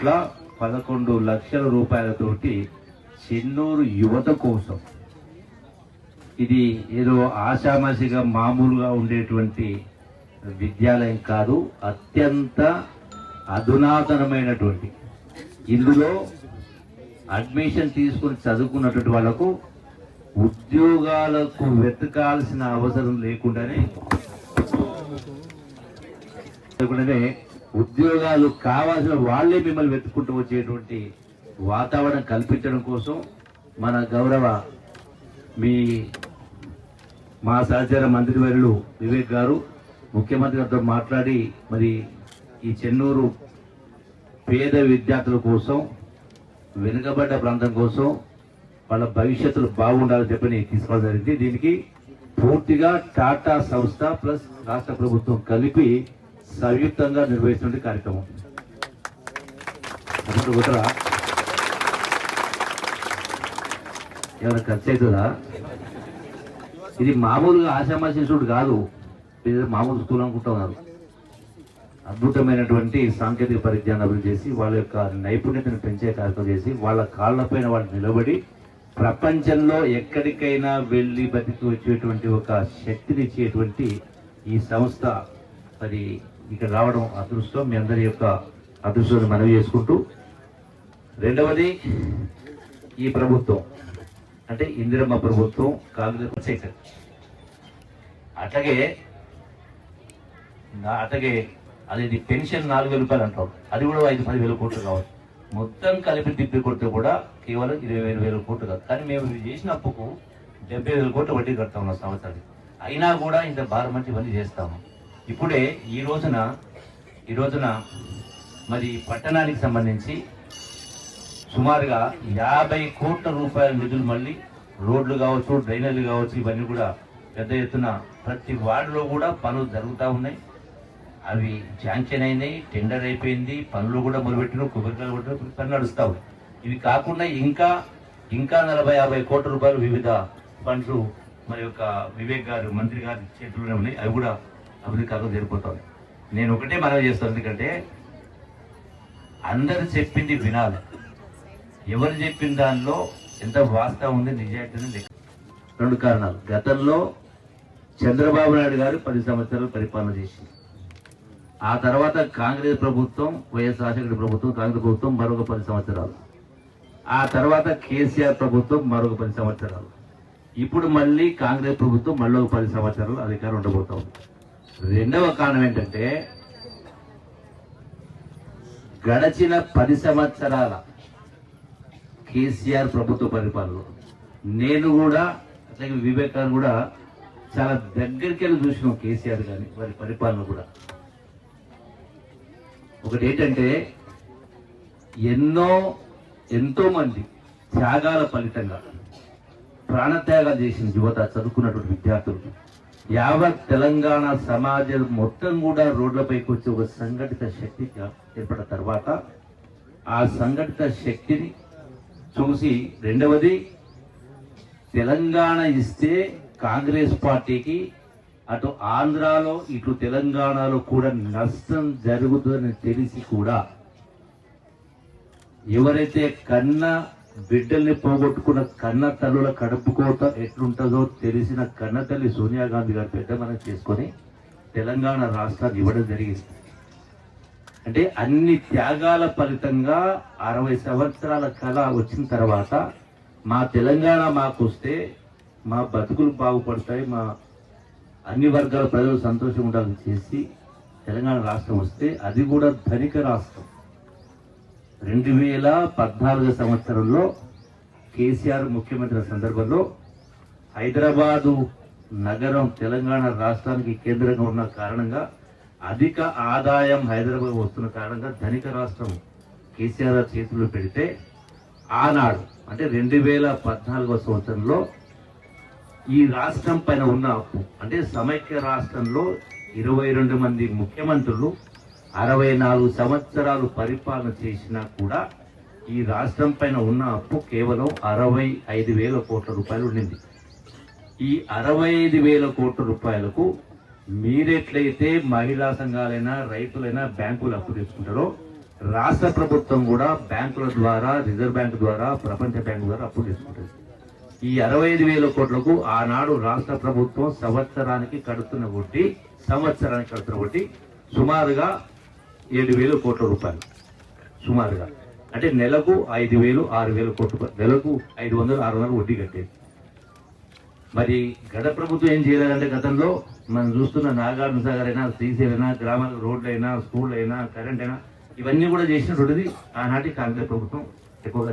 1,11,00,000 చెన్నూరు యువత కోసం. ఇది ఏదో ఆషామాషిగా మామూలుగా ఉండేటువంటి విద్యాలయం కాదు, అత్యంత అధునాతనమైనటువంటి. ఇందులో అడ్మిషన్ తీసుకుని చదువుకున్నటువంటి వాళ్లకు ఉద్యోగాలకు వెతకాల్సిన అవసరం లేకుండానే ఉద్యోగాలు కావాల్సిన వాళ్లే మిమ్మల్ని వెతుక్కుంటూ వచ్చేటువంటి వాతావరణం కల్పించడం కోసం మన గౌరవ మా సహచర మంత్రివర్యులు వివేక్ గారు ముఖ్యమంత్రి గారితో మాట్లాడి మరి ఈ చెన్నూరు పేద విద్యార్థుల కోసం, వెనుకబడ్డ ప్రాంతం కోసం వాళ్ళ భవిష్యత్తులు బాగుండాలని చెప్పని తీసుకోవడం జరిగింది. దీనికి పూర్తిగా టాటా సంస్థ ప్లస్ రాష్ట్ర ప్రభుత్వం కలిపి సంయుక్తంగా నిర్వహిస్తున్న కార్యక్రమం. ఏమైనా ఖర్చు అవుతుందా? ఇది మామూలుగా ఆశామాషి ఇన్స్టిట్యూట్ కాదు, మామూలు స్కూల్ అనుకుంటా ఉన్నారు. అద్భుతమైనటువంటి సాంకేతిక పరిజ్ఞానం అభివృద్ధి చేసి వాళ్ళ యొక్క నైపుణ్యతను పెంచే కార్యక్రమం చేసి వాళ్ళ కాళ్లపైన వాళ్ళు నిలబడి ప్రపంచంలో ఎక్కడికైనా వెళ్ళి బతికి వచ్చేటువంటి ఒక శక్తినిచ్చేటువంటి ఈ సంస్థ మరి ఇక్కడ రావడం అదృష్టం. మీ అందరి యొక్క అదృష్టాన్ని మనవి చేసుకుంటూ, రెండవది ఈ ప్రభుత్వం అంటే ఇందిరమ్మ ప్రభుత్వం కాంగ్రెస్ చేశారు. అట్లాగే అది పెన్షన్ 4,000 రూపాయలు అంటాం, అది కూడా 5-10,000 కోట్లు కావాలి. మొత్తం కలిపి తిప్పి కొడితే కూడా కేవలం 20,000 కోట్లు కాదు. కానీ మేము చేసిన అప్పుకు 70,000 కోట్లు వడ్డీ కడతా ఉన్నాం సంవత్సరానికి. అయినా కూడా ఇంత భారం అంటే ఇవన్నీ చేస్తాము. ఇప్పుడే ఈ రోజున మరి పట్టణానికి సంబంధించి సుమారుగా 50 కోట్ల రూపాయల నిధులు మళ్ళీ రోడ్లు కావచ్చు, డ్రైనేజీలు కావచ్చు, ఇవన్నీ కూడా పెద్ద ఎత్తున ప్రతి వార్డులో కూడా పనులు జరుగుతూ ఉన్నాయి. అవి శాంక్షన్ అయినాయి, టెండర్ అయిపోయింది, పనులు కూడా మొదలుపెట్టిన కొబ్బరికాయలు కొట్టిన పనులు నడుస్తావు. ఇవి కాకుండా ఇంకా 40-50 కోట్ల రూపాయలు వివిధ ఫండ్స్ మరి యొక్క వివేక్ గారు మంత్రి గారి చేతుల్లోనే ఉన్నాయి. అవి కూడా అభివృద్ధి కార్యక్రమం జరిగిపోతాయి. నేను ఒకటే మనవి చేస్తాను, ఎందుకంటే అందరు చెప్పింది వినాలి. ఎవరు చెప్పిన దానిలో ఎంత వాస్తవం ఉంది, నిజాయితీ లెక్క. 2 కారణాలు. గతంలో చంద్రబాబు నాయుడు గారు 10 సంవత్సరాలు పరిపాలన చేసింది. ఆ తర్వాత కాంగ్రెస్ ప్రభుత్వం, వైఎస్ రాజశేఖర ప్రభుత్వం, కాంగ్రెస్ ప్రభుత్వం మరొక 10 సంవత్సరాలు. ఆ తర్వాత కేసీఆర్ ప్రభుత్వం మరొక 10 సంవత్సరాలు. ఇప్పుడు మళ్ళీ కాంగ్రెస్ ప్రభుత్వం మళ్ళీ ఒక 10 సంవత్సరాలు అధికారం ఉండబోతా ఉంది. రెండవ కారణం ఏంటంటే గడచిన 10 సంవత్సరాల కేసీఆర్ ప్రభుత్వ పరిపాలనలో నేను కూడా అట్లాగే వివేక్ గారు కూడా చాలా దగ్గరికి వెళ్ళి చూసినాం. కేసీఆర్ గారిని వారి పరిపాలన కూడా ఒకటి ఏంటంటే ఎంతో మంది త్యాగాల ఫలితంగా ప్రాణత్యాగాలు చేసిన యువత, చదువుకున్నటువంటి విద్యార్థులు, యావత్ తెలంగాణ సమాజం మొత్తం కూడా రోడ్లపైకి వచ్చి ఒక సంఘటిత శక్తిగా ఏర్పడిన తర్వాత ఆ సంఘటిత శక్తిని చూసి, రెండవది తెలంగాణ ఇస్తే కాంగ్రెస్ పార్టీకి అటు ఆంధ్రాలో ఇటు తెలంగాణలో కూడా నష్టం జరుగుతుందని తెలిసి కూడా ఎవరైతే కన్న బిడ్డల్ని పోగొట్టుకున్న కన్న తల్లుల కడుపు కోత ఎట్లుంటుందో తెలిసిన కన్న తల్లి సోనియా గాంధీ గారు పెద్ద మనం చేసుకొని తెలంగాణ రాష్ట్రాన్ని ఇవ్వడం జరిగింది. అంటే అన్ని త్యాగాల ఫలితంగా 60 సంవత్సరాల కళ వచ్చిన తర్వాత మా తెలంగాణ మాకు వస్తే మా బతుకులు బాగుపడతాయి, మా అన్ని వర్గాల ప్రజలు సంతోషంగా ఉండాలని చేసి తెలంగాణ రాష్ట్రం వస్తే అది కూడా ధనిక రాష్ట్రం. 2014 సంవత్సరంలో కేసీఆర్ ముఖ్యమంత్రి సందర్భంలో హైదరాబాదు నగరం తెలంగాణ రాష్ట్రానికి కేంద్రంగా ఉన్న కారణంగా అధిక ఆదాయం హైదరాబాద్ వస్తున్న కారణంగా ధనిక రాష్ట్రం కేసీఆర్ చేతుల్లో పెడితే ఆనాడు అంటే 2014 సంవత్సరంలో ఈ రాష్ట్రం పైన ఉన్న అప్పు అంటే సమైక్య రాష్ట్రంలో 22 మంది ముఖ్యమంత్రులు 64 సంవత్సరాలు పరిపాలన చేసినా కూడా ఈ రాష్ట్రం పైన ఉన్న అప్పు కేవలం 65,000 కోట్ల రూపాయలు ఉండింది. ఈ 65,000 కోట్ల రూపాయలకు మీరెట్లయితే మహిళా సంఘాలైనా రైతులైనా బ్యాంకులు అప్పు తీసుకుంటారో రాష్ట్ర ప్రభుత్వం కూడా బ్యాంకుల ద్వారా, రిజర్వ్ బ్యాంక్ ద్వారా, ప్రపంచ బ్యాంకు ద్వారా అప్పులు తీసుకుంటుంది. ఈ 65,000 కోట్లకు ఆనాడు రాష్ట్ర ప్రభుత్వం సంవత్సరానికి కడుతున్న వడ్డీ సుమారుగా 7,000 కోట్ల రూపాయలు. సుమారుగా అంటే నెలకు 5,000, 6,000 కోట్ల రూపాయలు, నెలకు 500, 600 వడ్డీ కట్టేది. మరి గత ప్రభుత్వం ఏం చేయలేదంటే గతంలో మనం చూస్తున్న నాగార్జున సాగర్ అయినా, శ్రీశైలం అయినా, గ్రామాల రోడ్లు అయినా, స్కూళ్ళు అయినా, కరెంట్ అయినా, ఇవన్నీ కూడా చేసినటువంటిది ఆనాటి కాంగ్రెస్ ప్రభుత్వం ఎక్కువగా